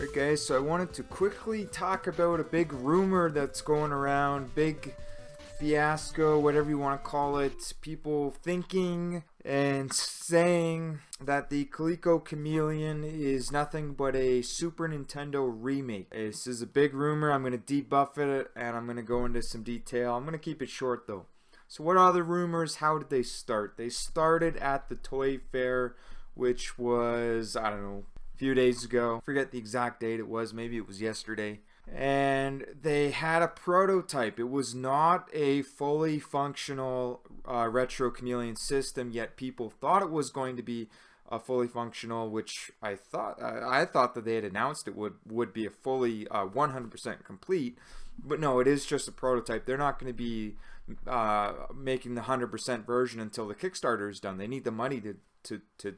Alright guys, so I wanted to quickly talk about a big rumor that's going around, big fiasco, whatever you want to call it. People thinking and saying that the Coleco Chameleon is nothing but a Super Nintendo remake. This is a big rumor. I'm going to debuff it and I'm going to go into some detail. I'm going to keep it short though. So what are the rumors? How did they start? They started at the Toy Fair, which was, I don't know, a few days ago. I forget the exact date it was. Maybe it was yesterday. And they had a prototype. It was not a fully functional Retro Chameleon system, yet people thought it was going to be a fully functional, which I thought that they had announced it would be a fully 100% complete. But no, it is just a prototype. They're not going to be making the 100% version until the Kickstarter is done. They need the money to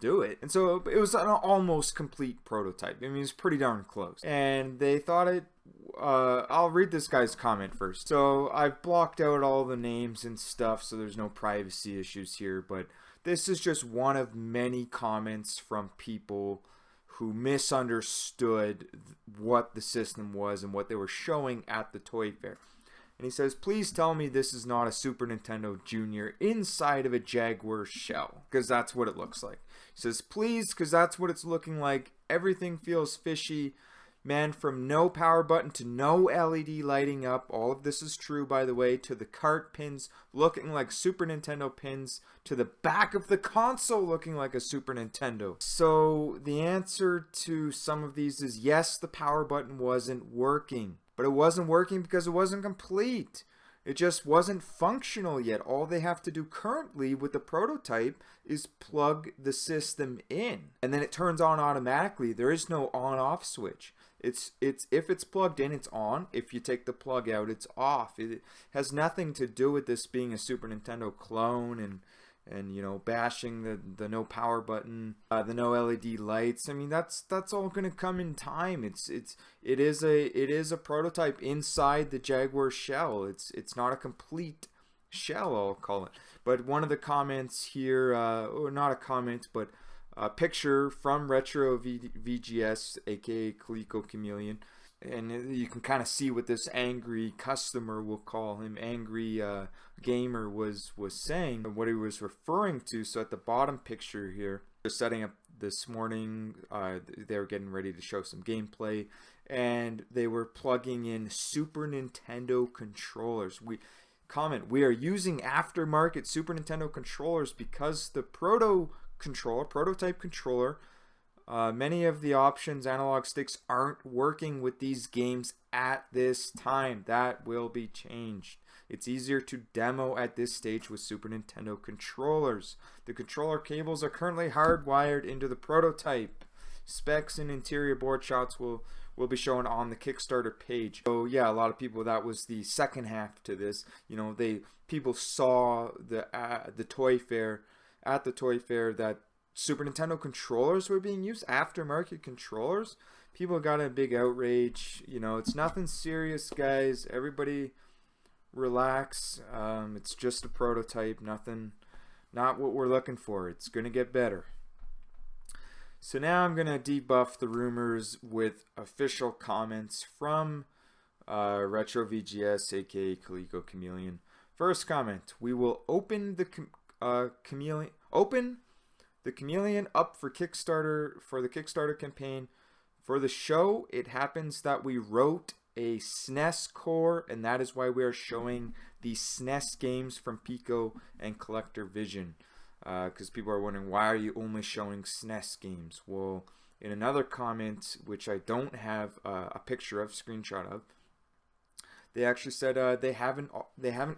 do it. And so it was an almost complete prototype. I mean, it's pretty darn close. And they thought it, I'll read this guy's comment first. So I've blocked out all the names and stuff, so there's no privacy issues here, but this is just one of many comments from people who misunderstood what the system was and what they were showing at the Toy Fair. And he says, please tell me this is not a Super Nintendo Junior inside of a Jaguar shell, because that's what it looks like. He says, please, because that's what it's looking like. Everything feels fishy. Man, from no power button to no LED lighting up, all of this is true, by the way, to the cart pins looking like Super Nintendo pins, to the back of the console looking like a Super Nintendo. So the answer to some of these is yes, the power button wasn't working. But it wasn't working because it wasn't complete. It just wasn't functional yet. All they have to do currently with the prototype is plug the system in. And then it turns on automatically. There is no on-off switch. It's if it's plugged in, it's on. If you take the plug out, it's off. It has nothing to do with this being a Super Nintendo clone and you know, bashing the no power button, the no LED lights. I mean, that's all going to come in time. It is a prototype inside the Jaguar shell. It's not a complete shell, I'll call it. But one of the comments here, or not a comment, but a picture from Retro VGS, aka Coleco Chameleon. And you can kind of see what this angry customer, we'll call him, angry gamer, was saying, what he was referring to. So at the bottom picture here, they're setting up this morning, they were getting ready to show some gameplay, and they were plugging in Super Nintendo controllers. We are using aftermarket Super Nintendo controllers because the prototype controller, many of the options, analog sticks, aren't working with these games at this time. That will be changed. It's easier to demo at this stage with Super Nintendo controllers. The controller cables are currently hardwired into the prototype. Specs and interior board shots will be shown on the Kickstarter page. So yeah, a lot of people, that was the second half to this. You know, people saw the Toy Fair, at the Toy Fair, that Super Nintendo controllers were being used, aftermarket controllers. People got a big outrage. You know, it's nothing serious, guys. Everybody relax. It's just a prototype. Not what we're looking for. It's gonna get better. So now I'm gonna debuff the rumors with official comments from Retro VGS, aka Coleco Chameleon. First comment: we will open the Chameleon up for Kickstarter, for the Kickstarter campaign. For the show, it happens that we wrote a SNES core, and that is why we are showing the SNES games from Pico and Collector Vision. Because people are wondering, why are you only showing SNES games? Well, in another comment, which I don't have a picture of, screenshot of, they actually said they haven't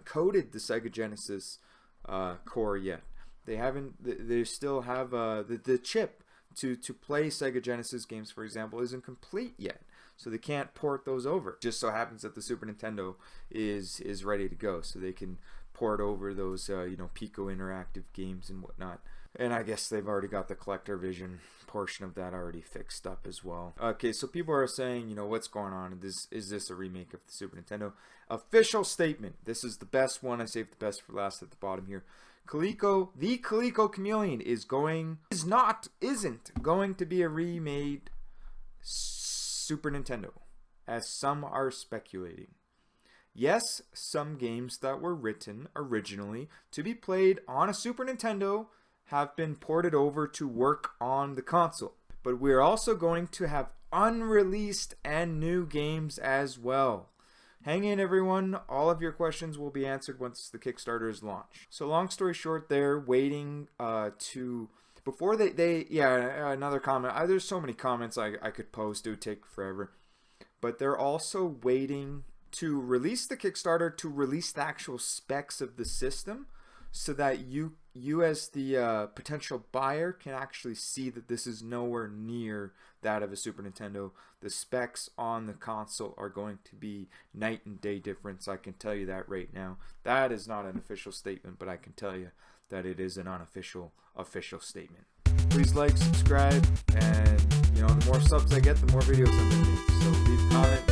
coded the Sega Genesis core yet. They still have the chip to play Sega Genesis games, for example, isn't complete yet. So they can't port those over. Just so happens that the Super Nintendo is ready to go, so they can port over those you know, Pico Interactive games and whatnot. And I guess they've already got the Collector Vision portion of that already fixed up as well. Okay, so people are saying, you know, what's going on? Is this a remake of the Super Nintendo? Official statement. This is the best one. I saved the best for last at the bottom here. The Coleco Chameleon isn't going to be a remade Super Nintendo, as some are speculating. Yes, some games that were written originally to be played on a Super Nintendo have been ported over to work on the console. But we're also going to have unreleased and new games as well. Hang in, everyone. All of your questions will be answered once the Kickstarter is launched. So long story short, they're waiting before another comment. There's so many comments I could post. It would take forever. But they're also waiting to release the Kickstarter to release the actual specs of the system, so that you as the potential buyer can actually see that this is nowhere near that of a Super Nintendo. The specs on the console are going to be night and day difference. I can tell you that right now. That is not an official statement, but I can tell you that it is an unofficial statement. Please like, subscribe, and the more subs I get, the more videos I'm going to make. So leave a comment.